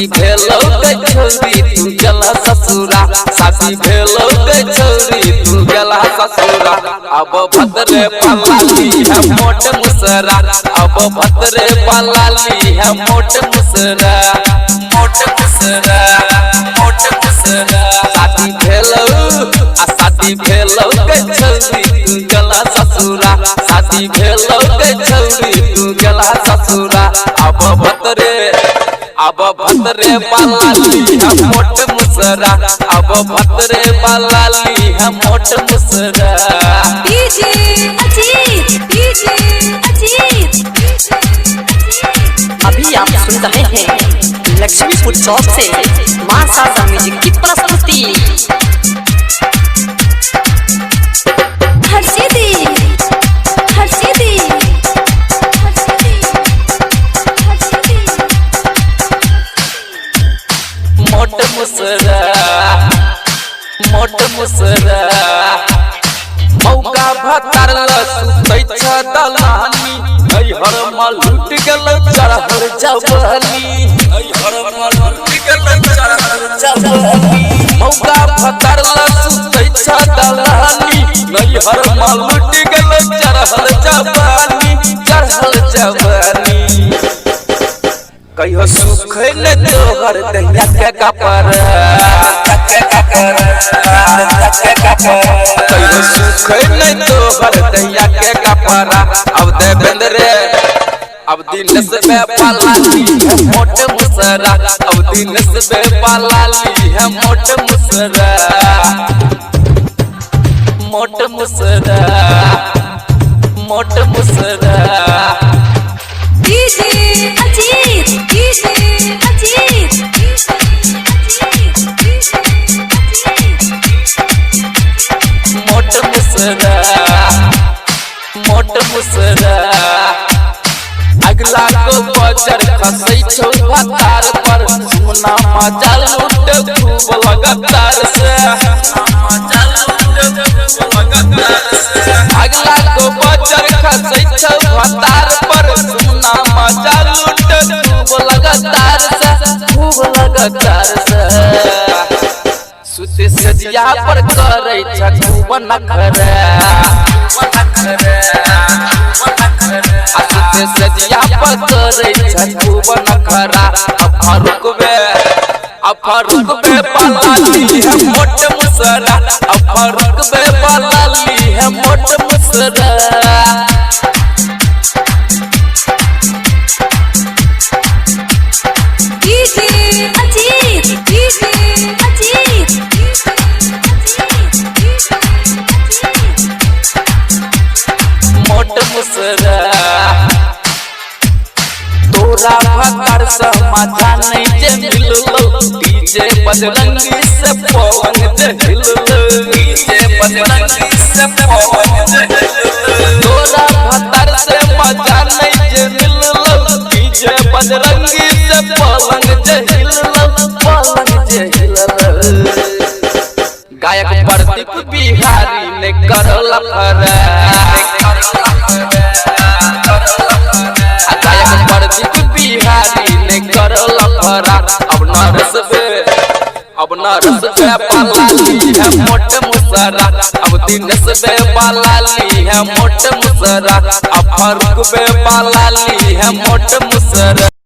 शादी भेलो के छोरी तू गेला ससुरा शादी भेलो के छोरी तू गेला ससुरा अब भद्रे पलाली है मोट मुसरा अब भद्रे पलाली है मोट मुसरा मोट मुसरा मोट मुसरा शादी भेलो के छोरी तू गेला ससुरा शादी भेलो के छोरी तू गेला ससुरा अब भद्रे पलाली है मोट मुसरा अब भद्रे पलाली है मोट मुसरा डीजे अजीत अभी आप सुन रहे हैं लक्ष्मीपुर चौक से मां शारदा म्यूजिक की प्रस्तुति। मोट मुसरा मौका भतर सुतै छ दलानी हर माल लूट गेल चढ़ल जवानी हर माल लूट गेल चढ़ल जवानी मौका भतर सुतै छ दलानी हर माल लूट गेल चढ़ल जवानी कहियो सुख न तोहर दहिया के कपर कहियो सुख न तोहर दहिया के कपरा अब देवेंद्र अब दिन से पलाली है मोट मुसरा अब दिन से पलाली है मोट मुसरा मोट मुसरा मोट मुसरा डीजे अजीत मोट मुसरा मोट मुसरा अगला को बजर खसै छौ भतार पर सुना मजा लूट खूब लगातार से अगला को बजर खसै छौ भतार पर सुना मजा लूट खूब लगातार से सुते सजिया पर करे छ खूब नखरा सुते सजिया पर करे छ खूब नखरा अब फरुक बे पलाली है मोट मुसरा अब फरुक बे पलाली है मोट मुसरा मोट मुसरा तोरा भतर समाजा नहीं जे मिललो डीजे बजरंगी से पवन जे हिललो डीजे बजरंगी से पवन जे हिललो तोरा भतर से मजा नहीं जे मिललो डीजे बजरंगी से पवन जे हिललो गायक प्रदीप बिहारी ने करला फरा गायक प्रदीप बिहारी ने करला फरा अब नरस बे पलाली है मोट मुसरा अब दिनेश बे पलाली है मोट मुसरा अब फरुक बे पलाली है मोट मुसरा।